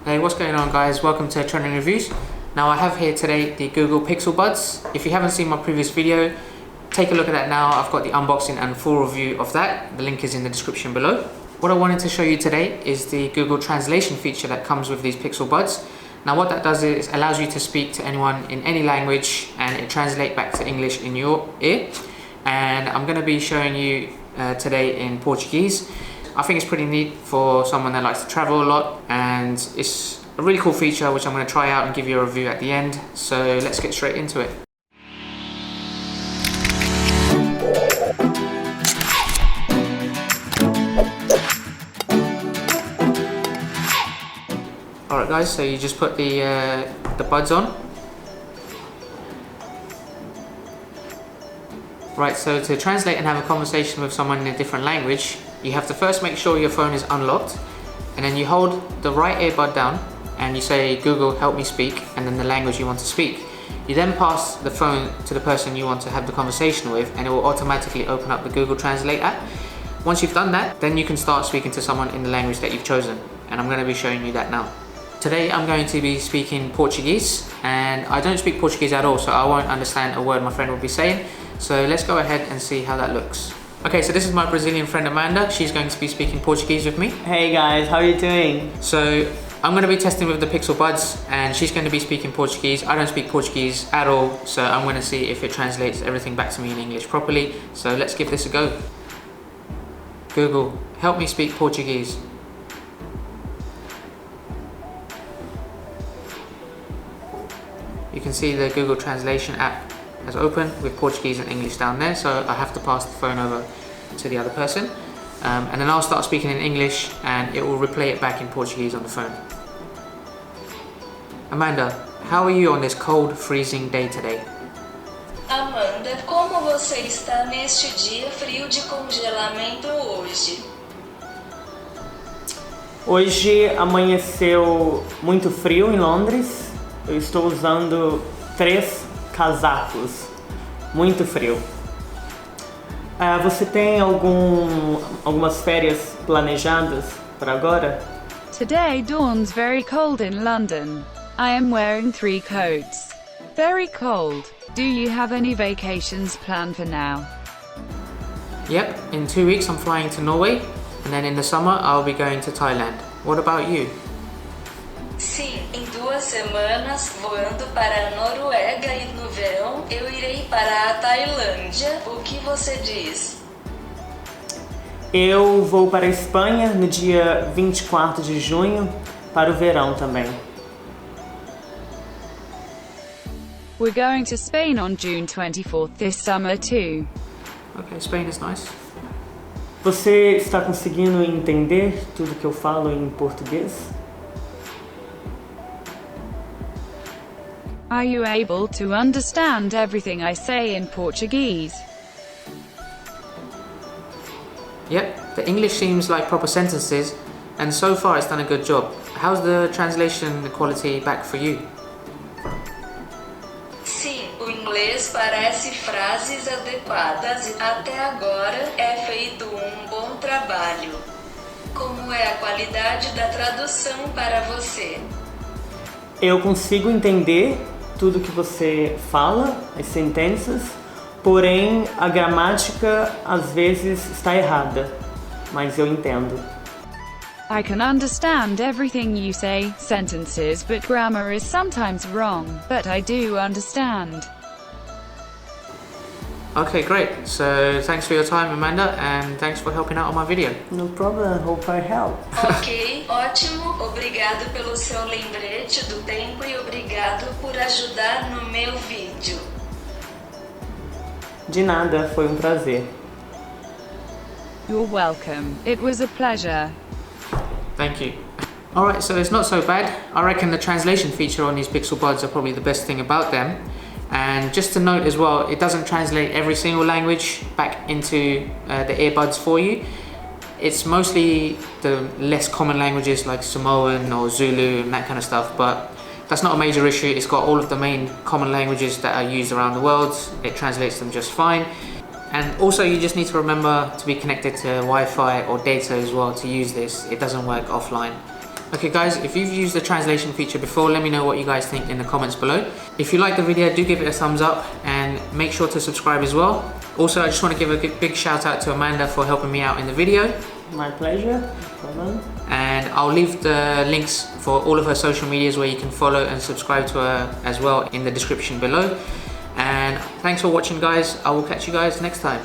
Hey, what's going on guys? Welcome to Trending Reviews. Now I have here today the Google Pixel Buds. If you haven't seen my previous video, take a look at that now. I've got the unboxing and full review of that. The link is in the description below. What I wanted to show you today is the Google Translation feature that comes with these Pixel Buds. Now what that does is allows you to speak to anyone in any language and it translates back to English in your ear. And I'm going to be showing you today in Portuguese. I think it's pretty neat for someone that likes to travel a lot, and it's a really cool feature which I'm going to try out and give you a review at the end. So let's get straight into it. Alright guys, so you just put the buds on. Right, so to translate and have a conversation with someone in a different language, you have to first make sure your phone is unlocked, and then you hold the right earbud down and you say, Google, help me speak, and then the language you want to speak. You then pass the phone to the person you want to have the conversation with, and it will automatically open up the Google Translate app. Once you've done that, then you can start speaking to someone in the language that you've chosen, and I'm going to be showing you that now. Today I'm going to be speaking Portuguese, and I don't speak Portuguese at all, so I won't understand a word my friend will be saying. So let's go ahead and see how that looks. Okay, so this is my Brazilian friend Amanda. She's going to be speaking Portuguese with me. Hey guys, how are you doing? So I'm going to be testing with the Pixel Buds and she's going to be speaking Portuguese. I don't speak Portuguese at all, so I'm going to see if it translates everything back to me in English properly. So let's give this a go. Google, help me speak Portuguese. You can see the Google Translation app has opened with Portuguese and English down there, so I have to pass the phone over to the other person, and then I'll start speaking in English and it will replay it back in Portuguese on the phone. Amanda, how are you on this cold, freezing day today? Amanda, como você está neste dia frio de congelamento hoje? Hoje amanheceu muito frio em Londres. Eu estou usando 3 casacos. Muito frio. Você tem algumas férias planejadas para agora? Today dawn's very cold in London. I am wearing 3 coats. Very cold. Do you have any vacations planned for now? Yep, in 2 weeks I'm flying to Norway, and then in the summer I'll be going to Thailand. What about you? Sim, em 2 semanas, voando para a Noruega, e no verão eu irei para a Tailândia. O que você diz? Eu vou para a Espanha no dia 24 de junho para o verão também. We're going to Spain on June 24th this summer too. Okay, Spain is nice. Você está conseguindo entender tudo que eu falo em português? Are you able to understand everything I say in Portuguese? Yep, the English seems like proper sentences, and so far it's done a good job. How's the translation quality back for you? Sim, o inglês parece frases adequadas e até agora é feito bom trabalho. Como é a qualidade da tradução para você? Eu consigo entender tudo que você fala, as sentenças, porém a gramática às vezes está errada, mas eu entendo. I can understand everything you say, sentences, but grammar is sometimes wrong, but I do understand. Okay, great. So thanks for your time, Amanda, and thanks for helping out on my video. No problem, hope I help. Ok, ótimo. Obrigado pelo seu lembrete do tempo e obrigado por ajudar no meu vídeo. De nada, foi prazer. You're welcome. It was a pleasure. Thank you. Alright, so it's not so bad. I reckon the translation feature on these Pixel Buds are probably the best thing about them. And just to note as well, it doesn't translate every single language back into the earbuds for you. It's mostly the less common languages like Samoan or Zulu and that kind of stuff, but that's not a major issue. It's got all of the main common languages that are used around the world. It translates them just fine. And also you just need to remember to be connected to Wi-Fi or data as well to use this. It doesn't work offline. Okay guys, if you've used the translation feature before, let me know what you guys think in the comments below. If you like the video, do give it a thumbs up and make sure to subscribe as well. Also, I just want to give a big shout out to Amanda for helping me out in the video. My pleasure. And I'll leave the links for all of her social medias where you can follow and subscribe to her as well in the description below. And thanks for watching guys. I will catch you guys next time.